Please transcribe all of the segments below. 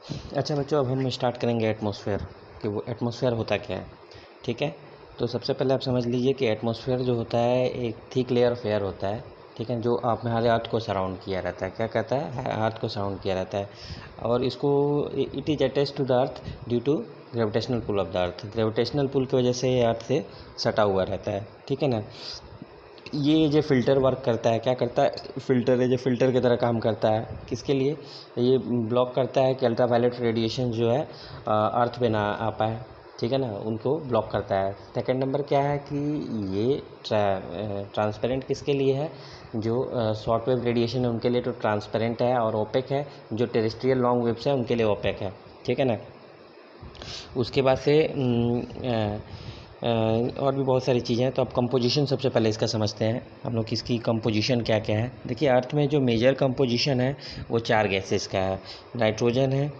अच्छा बच्चों, अब हम स्टार्ट करेंगे एटमॉस्फेयर कि वो एटमॉस्फेयर होता क्या है। ठीक है, तो सबसे पहले आप समझ लीजिए कि एटमॉस्फेयर जो होता है एक थिक लेयर ऑफ एयर होता है। ठीक है, जो आप हमारे अर्थ को सराउंड किया रहता है। क्या कहता है? अर्थ को सराउंड किया रहता है। और इसको it is attach to the earth due to gravitational pull of the earth. Gravitational pull की वजह से ये अर्थ से सटा हुआ रहता है। ठीक है ना। ये जो फ़िल्टर वर्क करता है, क्या करता है? फ़िल्टर है जो फ़िल्टर की तरह काम करता है। किसके लिए? ये ब्लॉक करता है कि अल्ट्रावायलेट रेडिएशन जो है अर्थ पे ना आ पाए। ठीक है ना, उनको ब्लॉक करता है। सेकंड नंबर क्या है कि ये ट्रांसपेरेंट किसके लिए है? जो शॉर्ट वेव रेडिएशन है उनके लिए तो ट्रांसपेरेंट है और ओपेक है। जो टेरेस्ट्रियल लॉन्ग वेव्स है उनके लिए ओपेक है। ठीक है ना। उसके बाद से और भी बहुत सारी चीज़ें हैं। तो अब कंपोजिशन सबसे पहले इसका समझते हैं हम लोग, इसकी कंपोजिशन क्या क्या है। देखिए, अर्थ में जो मेजर कंपोजिशन है वो 4 गैसेस का है। नाइट्रोजन है,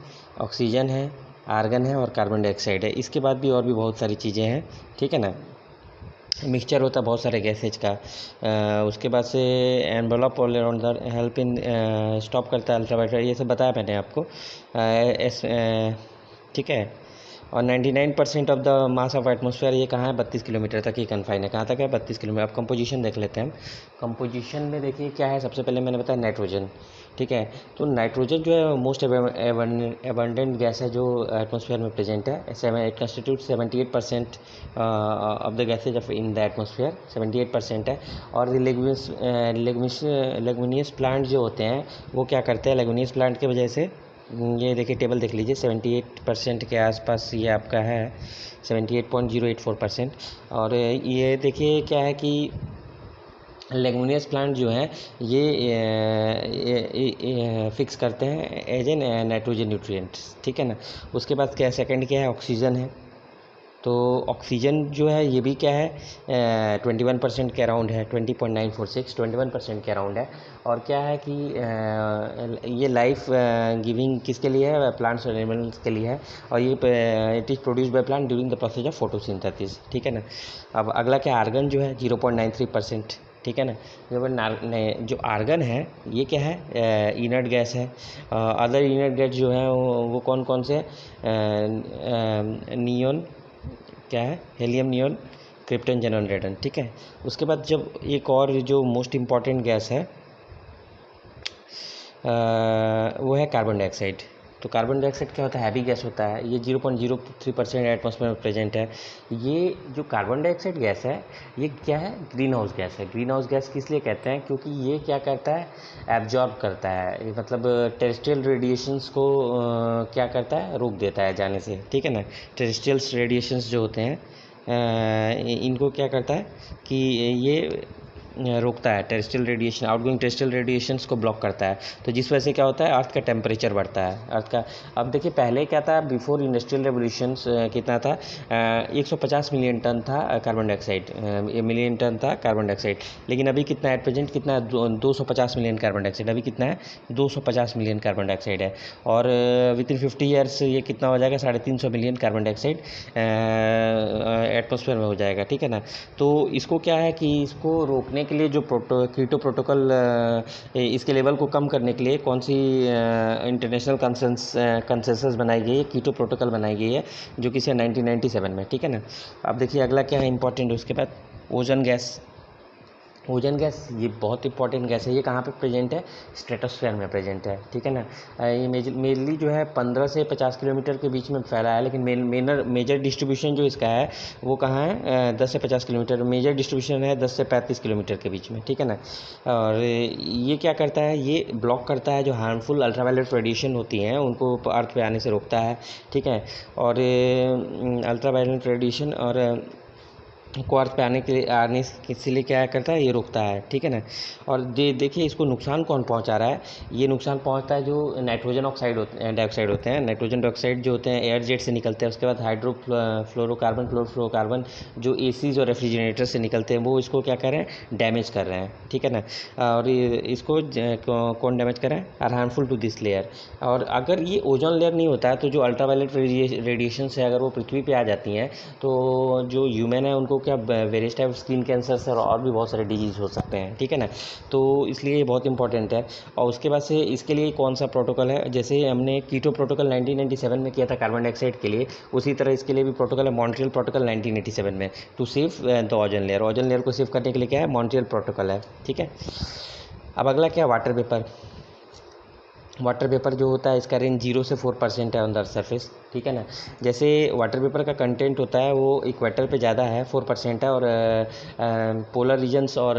ऑक्सीजन है, आर्गन है और कार्बन डाइऑक्साइड है। इसके बाद भी और भी बहुत सारी चीज़ें हैं। ठीक है ना। मिक्सचर होता है बहुत सारे गैसेज का। उसके बाद से envelope around the help in stop करता है अल्ट्रावायलेट, ये सब बताया मैंने आपको। ठीक है। और 99% of the mass of atmosphere ये कहाँ है? 32 किलोमीटर तक ही कन्फाइन है। कहाँ तक है? 32 किलोमीटर। अब कंपोजिशन देख लेते हैं हम। कंपोजिशन में देखिए क्या है, सबसे पहले मैंने बताया नाइट्रोजन। ठीक है, तो नाइट्रोजन जो है मोस्ट एबंडेंट गैस है जो एटमॉस्फेयर में प्रेजेंट है। It constitute 78% of the gases of in the atmosphere. 78% है। और लेगुमिनियस प्लांट जो होते हैं वो क्या करते हैं? लेगुमिनियस प्लांट की वजह से ये देखिए टेबल देख लीजिए, 78% के आसपास ये आपका है, 78.084%। और ये देखिए क्या है कि लेगुमिनियस प्लांट जो हैं ये फिक्स करते हैं एज एन नाइट्रोजन न्यूट्रिएंट्स। ठीक है ना। उसके बाद क्या है? सेकंड क्या है? ऑक्सीजन है। तो ऑक्सीजन जो है ये भी क्या है? 21% के अराउंड है। 20.946, 21% के अराउंड है। और क्या है कि ये लाइफ गिविंग किसके लिए है? प्लांट्स और एनिमल्स के लिए है। और ये it is produced by plant during the process of photosynthesis. ठीक है ना। अब अगला क्या? आर्गन जो है 0.93%। ठीक है ना। जो आर्गन है ये क्या है? इनर्ट गैस है। अदर इनर्ट गैस जो है वो कौन कौन से? नियॉन, क्या है? Helium, neon, krypton, xenon, रेडन। ठीक है। उसके बाद जब एक और जो मोस्ट इम्पॉर्टेंट गैस है वो है कार्बन डाइऑक्साइड। तो कार्बन डाइऑक्साइड क्या होता है? हैवी गैस होता है। ये 0.03% एटमॉस्फेयर में प्रेजेंट है। ये जो कार्बन डाइऑक्साइड गैस है ये क्या है? ग्रीन हाउस गैस है। ग्रीन हाउस गैस किस लिए कहते हैं? क्योंकि ये क्या करता है? एब्जॉर्ब करता है, मतलब टेरेस्ट्रियल रेडिएशंस को क्या करता है? रोक देता है जाने से। ठीक है ना। टेरेस्ट्रियल रेडिएशंस जो होते हैं इनको क्या करता है कि ये रोकता है। Terrestrial radiation, outgoing terrestrial radiations को ब्लॉक करता है। तो जिस वजह से क्या होता है? अर्थ का टेम्परेचर बढ़ता है। अर्थ का, अब देखिए पहले क्या था? बिफोर इंडस्ट्रियल रेवोल्यूशंस कितना था? 150 मिलियन टन था कार्बन डाइऑक्साइड, मिलियन टन था कार्बन डाइऑक्साइड। लेकिन अभी कितना है? एट प्रेजेंट कितना है? 250 मिलियन कार्बन डाइऑक्साइड। अभी कितना है? 250 मिलियन कार्बन डाइऑक्साइड है। और विद इन 50 ईयर्स ये कितना हो जाएगा? 350 मिलियन कार्बन डाइऑक्साइड एटमॉस्फेयर में हो जाएगा। ठीक है ना। तो इसको क्या है कि इसको रोकने के लिए जो कीटो प्रोटोकॉल, इसके लेवल को कम करने के लिए कौन सी इंटरनेशनल कंसेंसस बनाई गई है? कीटो प्रोटोकॉल बनाई गई है, जो कि 1997 में। ठीक है ना। अब देखिए अगला क्या है इंपॉर्टेंट, उसके बाद ओजोन गैस। ओजोन गैस ये बहुत इंपॉर्टेंट गैस है। ये कहाँ पे प्रेजेंट है? स्ट्रेटोस्फेयर में प्रेजेंट है। ठीक है ना। ये मेनली जो है 15 से 50 किलोमीटर के बीच में फैला है। लेकिन मेजर डिस्ट्रीब्यूशन जो इसका है वो कहाँ है? 10 से 50 किलोमीटर। मेजर डिस्ट्रीब्यूशन है 10 से 35 किलोमीटर के बीच में। ठीक है ना। और ये क्या करता है? ये ब्लॉक करता है जो हार्मफुल अल्ट्रावायलेट रेडिएशन होती हैं उनको अर्थ पे आने से रोकता है। ठीक है। और अल्ट्रावायलेट रेडिएशन और को अर्थ पे आने से इसलिए क्या करता है? ये रोकता है। ठीक है ना। और देखिए इसको नुकसान कौन पहुंचा रहा है? ये नुकसान पहुंचता है जो नाइट्रोजन डाइऑक्साइड होते हैं। नाइट्रोजन डाइऑक्साइड जो होते हैं एयर जेट से निकलते हैं। उसके बाद फ्लोरोकार्बन जो एसीज और रेफ्रिजरेटर से निकलते हैं वो इसको क्या कर रहे हैं? डैमेज कर रहे हैं। ठीक है ना। और इसको कौन डैमेज कर रहा है? Are harmful to this layer. और अगर ये ओजोन लेयर नहीं होता है तो जो अल्ट्रावायलेट रेडिएशन है अगर वो पृथ्वी पे आ जाती हैं तो जो ह्यूमन है उनको क्या various type of skin cancer और भी बहुत सारे डिजीज़ हो सकते हैं, ठीक है ना। तो इसलिए ये बहुत इंपॉर्टेंट है। और उसके बाद से इसके लिए कौन सा प्रोटोकॉल है, जैसे हमने कीटो प्रोटोकॉल 1997 में किया था कार्बन डाइऑक्साइड के लिए, उसी तरह इसके लिए भी प्रोटोकॉल है मॉन्ट्रियल प्रोटोकॉल 1987 में, to save the ozone layer को सेव करने के लिए क्या है, मॉन्ट्रियल प्रोटोकॉल है, ठीक है। अब अगला क्या है, वाटर वेपर। वाटर वेपर जो होता है इसका रेंज 0 से 4% है ऑन द सरफेस, ठीक है ना। जैसे वाटर वेपर का कंटेंट होता है वो इक्वेटर पे ज़्यादा है, 4% है, और पोलर रीजन्स और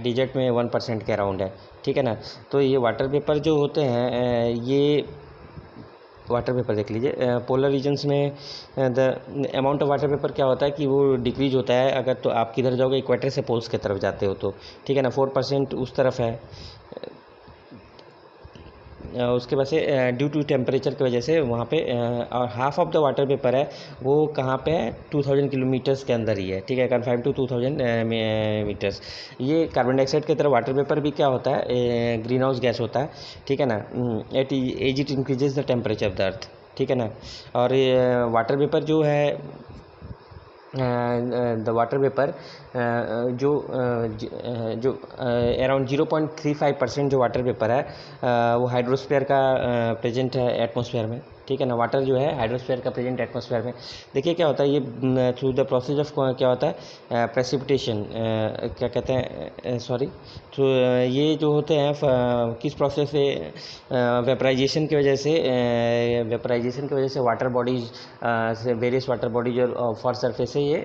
डिजर्ट में 1% के अराउंड है, ठीक है ना। तो ये वाटर वेपर जो होते हैं ये वाटर वेपर देख लीजिए, पोलर रीजन्स में the amount of water vapour क्या होता है कि वो डिक्रीज होता है अगर तो आप किधर जाओगे, इक्वेटर से पोल्स की तरफ जाते हो तो, ठीक है ना। 4% उस तरफ है। उसके बाद से ड्यू टू टेम्परेचर की वजह से वहाँ पे और half of the water vapour है वो कहाँ पे है, 2000 किलोमीटर्स के अंदर ही है, ठीक है, कन्फाइंड टू 2000 मीटर्स। ये कार्बन डाइऑक्साइड की तरह वाटर वेपर भी क्या होता है, ग्रीन हाउस गैस होता है, ठीक है ना। As it increases the temperature of the earth, ठीक है ना। और वाटर वेपर जो है द वाटर वेपर जो अराउंड 0.35% जो वाटर वेपर है वो हाइड्रोस्फीयर का प्रेजेंट है एटमॉस्फेयर में, ठीक है ना। वाटर जो है हाइड्रोस्फीयर का प्रेजेंट एटमॉस्फेयर में। देखिए क्या होता है ये थ्रू द प्रोसेस ऑफ क्या होता है, प्रेसिपिटेशन, क्या कहते हैं, सॉरी, तो ये जो होते हैं किस प्रोसेस से, वेपराइजेशन की वजह से वाटर बॉडीज से वेरियस वाटर बॉडीज और फॉर सरफेस से ये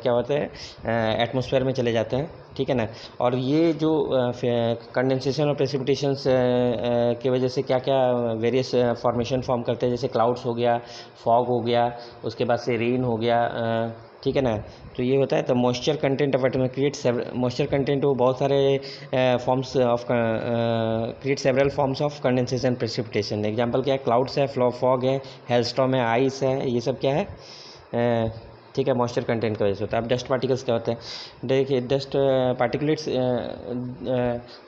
क्या होता है एटमॉस्फेयर में चले जाते हैं, ठीक है ना। और ये जो कंडेंसेशन और प्रेसिपिटेशंस की वजह से क्या क्या वेरियस फॉर्मेशन फॉर्म करते हैं, जैसे क्लाउड्स हो गया, फॉग हो गया, उसके बाद से रेन हो गया, ठीक है ना। तो ये होता है तो moisture content of atmosphere create moisture content वो बहुत सारे forms of create several forms of condensation precipitation. Example क्या है, क्लाउड्स है, फॉग है, हेलस्टॉर्म है, आइस है, ये सब क्या है, ठीक है, मॉइस्चर कंटेंट की वजह से होता है। अब डस्ट पार्टिकल्स क्या होते हैं, देखिए dust particulates,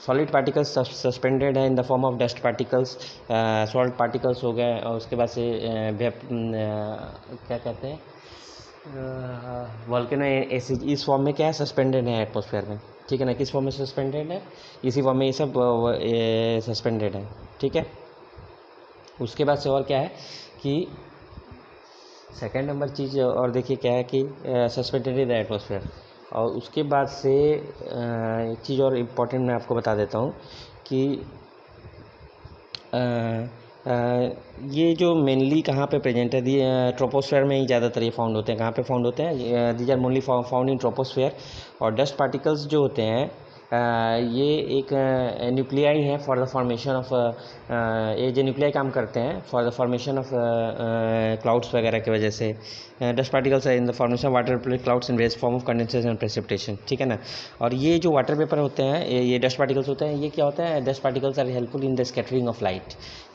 solid particles suspended है in the form of dust particles, salt particles हो गए, और उसके बाद से क्या कहते हैं, वोल्केनो एसिड, इस फॉर्म में क्या है, सस्पेंडेड है एटमॉस्फेयर में, ठीक है ना। किस फॉर्म में सस्पेंडेड है, इसी फॉर्म में ये सब सस्पेंडेड है, ठीक है। उसके बाद से और क्या है कि सेकेंड नंबर चीज़ और देखिए क्या है कि सस्पेंडेड इन द एटमॉस्फेयर। और उसके बाद से एक चीज़ और इम्पॉर्टेंट मैं आपको बता देता हूँ कि ये जो मेनली कहाँ पे प्रेजेंट है, ट्रोपोस्फेयर में ही ज़्यादातर ये फाउंड होते हैं। कहाँ पे फाउंड होते हैं, these are mainly found in troposphere. और डस्ट पार्टिकल्स जो होते हैं ये एक न्यूक्लियाई है फॉर द फॉर्मेशन ऑफ, ये जो न्यूक्लियाई काम करते हैं for the formation of clouds वगैरह की वजह से। Dust particles in the formation of water clouds in various form of condensation and precipitation, ठीक है ना। और ये जो वाटर वेपर होते हैं, ये डस्ट पार्टिकल्स होते हैं, ये क्या होता है, dust particles are helpful in the scattering of light,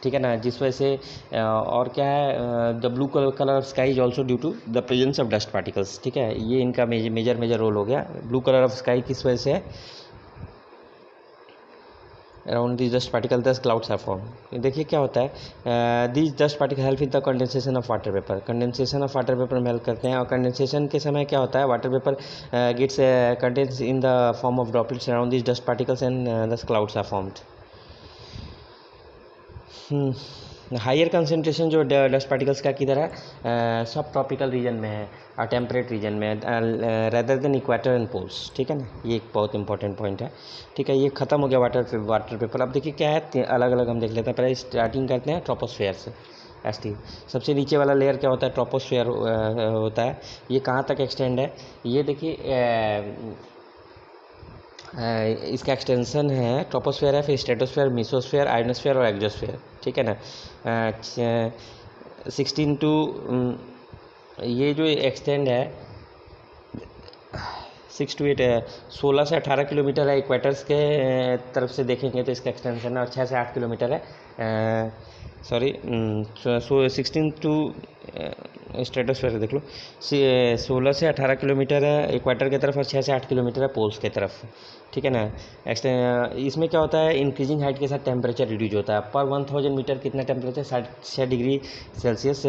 ठीक है ना। जिस वजह से और क्या है, the blue colour of sky is also due to the presence of dust particles, ठीक है। ये इनका मेजर रोल हो गया। ब्लू कलर ऑफ स्काई किस वजह से है, around this dust particle thus clouds are form. देखिए क्या होता है, this dust particle help in the condensation of water vapour, condensation of water vapour में हेल्प करते हैं। और कंडेंसेशन के समय क्या होता है, water vapour gets condense in the form of droplets around this dust particles and thus clouds are formed. Higher concentration जो डस्ट पार्टिकल्स का किधर है, सब ट्रॉपिकल रीजन में है और टेम्परेट रीजन में, rather than equator and poles, ठीक है ना। ये एक बहुत इंपॉर्टेंट पॉइंट है, ठीक है। ये खत्म हो गया वाटर पेपर। अब देखिए क्या है, अलग अलग हम देख लेते हैं। पहले स्टार्टिंग करते हैं ट्रोपोस्फेयर से। एसटी सबसे नीचे वाला लेयर क्या होता है, ट्रोपोस्फेयर होता है। ये कहाँ तक एक्सटेंड है, ये देखिए इसका एक्सटेंशन है, ट्रोपोस्फेयर है, फिर स्ट्रेटोस्फेयर, मीसोस्फेयर, आयोनोस्फेयर और एक्सोस्फेयर, ठीक है ना। 16 टू ये जो एक्सटेंड है 6 to 8 16 से 18 किलोमीटर है इक्वेटर्स के तरफ से देखेंगे तो इसका एक्सटेंशन है, और 6 से 8 किलोमीटर है सॉरी, 16 टू स्ट्रेटोस्फेयर देख लो, 16 से 18 किलोमीटर है इक्वेटर की तरफ और 6 से 8 किलोमीटर है पोल्स की तरफ, ठीक है ना। इसमें क्या होता है, इंक्रीजिंग हाइट के साथ टेम्परेचर रिड्यूज होता है। पर 1000 मीटर कितना टेम्परेचर, 6 डिग्री सेल्सियस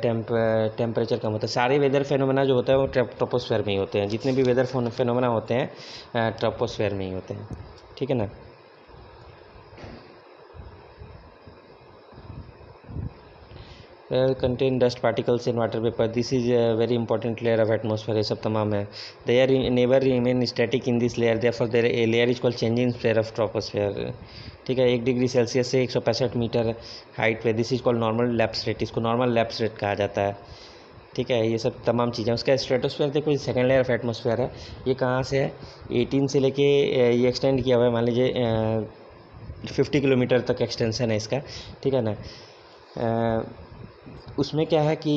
टेम्परेचर कम होता है। सारे वेदर फेनोमेना जो होता है वो ट्रोपोस्फेयर में ही होते हैं, जितने भी वेदर फेनोमेना होते हैं ट्रोपोस्फेयर में ही होते हैं, ठीक है ना। Contain dust particles in water vapour, this is a very important layer of atmosphere, ये सब तमाम है। They are never remain static in this layer, therefore their layer is called changing layer of troposphere, ठीक है। 1 degree Celsius से 165 metre height पे, this is called normal lapse rate, इसको normal lapse rate कहा जाता है, ठीक है। ये सब तमाम चीज़ें। उसका स्ट्रेटोस्फेयर देखो, सेकेंड लेयर ऑफ एटमॉस्फेयर है, ये कहाँ से है, 18 से लेके ये एक्सटेंड किया हुआ है, मान लीजिए 50 किलोमीटर तक एक्सटेंशन है इसका, ठीक है ना। उसमें क्या है कि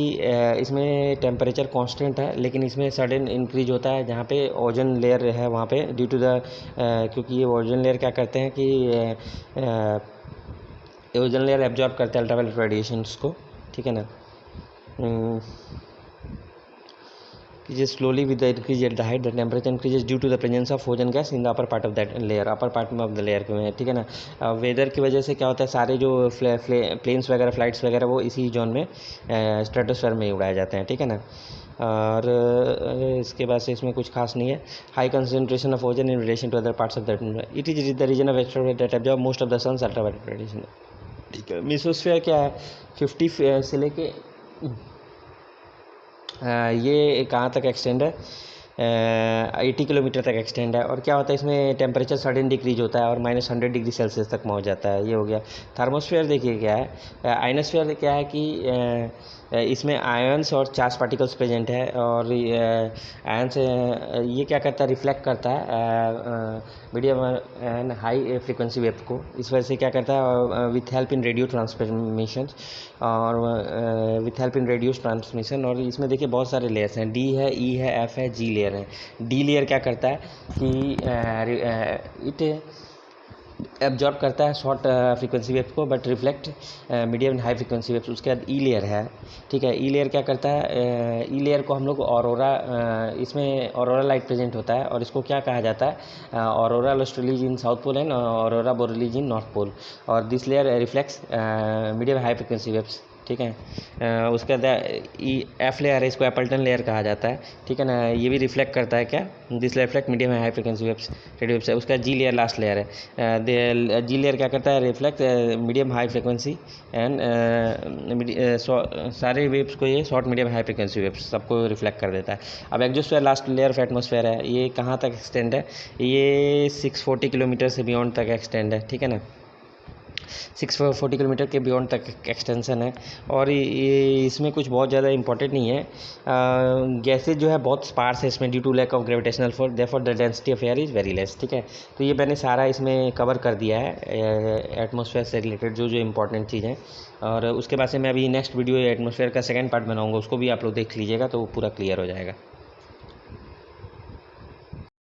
इसमें टेम्परेचर कांस्टेंट है, लेकिन इसमें सडन इंक्रीज होता है जहाँ पे ओजोन लेयर है वहाँ पे, ड्यू टू द क्योंकि ये ओजोन लेयर क्या करते हैं कि ओजोन लेयर एब्जॉर्ब करते हैं अल्ट्रावायलेट रेडिएशंस को, ठीक है ना। Increases slowly with the increase at the height, the temperature increases due to the presence of ozone gas in the upper part of that layer, upper part में of the layer में, ठीक है ना। Weather की वजह से क्या होता है, सारे जो प्लेन्स वगैरह फ्लाइट्स वगैरह वो इसी जोन में स्ट्रेटोस्फेयर में ही उड़ाए जाते हैं, ठीक है ना। और इसके बाद से इसमें कुछ खास नहीं है। High concentration of ozone in relation to other parts of that, it is the region of extraviolet that absorb most of the sun's ultraviolet radiation, ठीक है। मेसोस्फेयर क्या है, 50 से लेके ये कहाँ तक एक्सटेंड है, 80 किलोमीटर तक एक्सटेंड है। और क्या होता है, इसमें टेम्परेचर सडन डिक्रीज होता है और -100 डिग्री सेल्सियस तक पहुँच जाता है, ये हो गया। थर्मोस्फेयर देखिए क्या है, आयनोस्फेयर क्या है कि इसमें आयंस और चार्ज पार्टिकल्स प्रेजेंट है, और आयंस ये क्या करता है, रिफ्लेक्ट करता है medium and high frequency wave को, इस वजह से क्या करता है, with help in radio transmission, और with help in radio transmission. और इसमें देखिए बहुत सारे लेयर्स हैं, डी है, ई है, एफ है, जी लेयर है। डी लेयर क्या करता है कि इट एब्जॉर्ब करता है शॉर्ट फ्रीक्वेंसी वेव को, but reflect medium and high frequency waves. उसके बाद ई लेयर है, ठीक है। ई लेयर क्या करता है, ई लेयर को हम लोग ऑरोरा, इसमें ऑरोरा लाइट प्रेजेंट होता है, और इसको क्या कहा जाता है, aurora australis in south pole and aurora borealis in north pole. और this layer reflects medium high frequency waves, ठीक है। उसके बाद एफ लेयर है, इसको एपल्टन लेयर कहा जाता है, ठीक है ना। ये भी रिफ्लेक्ट करता है क्या, this reflect medium high frequency waves, radio waves है। उसका जी लेयर लास्ट लेयर है, जी लेयर क्या करता है, reflect medium high frequency and सारे वेव्स को ये short medium high frequency waves सबको रिफ्लेक्ट कर देता है। अब exosphere last layer of atmosphere है, ये कहाँ तक एक्सटेंड है, ये 640 किलोमीटर से बियॉन्ड तक एक्सटेंड है, ठीक है ना। 640 किलोमीटर के बियॉन्ड तक एक्सटेंशन है। और ये इसमें कुछ बहुत ज़्यादा इंपॉर्टेंट नहीं है, गैसेज जो है बहुत स्पार्स है इसमें, due to lack of gravitational force, therefore the density of air is very less, ठीक है। तो ये मैंने सारा इसमें कवर कर दिया है एटमॉस्फेयर से रिलेटेड जो जो इंपॉर्टेंट चीज़ हैं। और उसके बाद से मैं अभी नेक्स्ट वीडियो एटमॉस्फेयर का सेकंड पार्ट बनाऊंगा, उसको भी आप लोग देख लीजिएगा तो पूरा क्लियर हो जाएगा।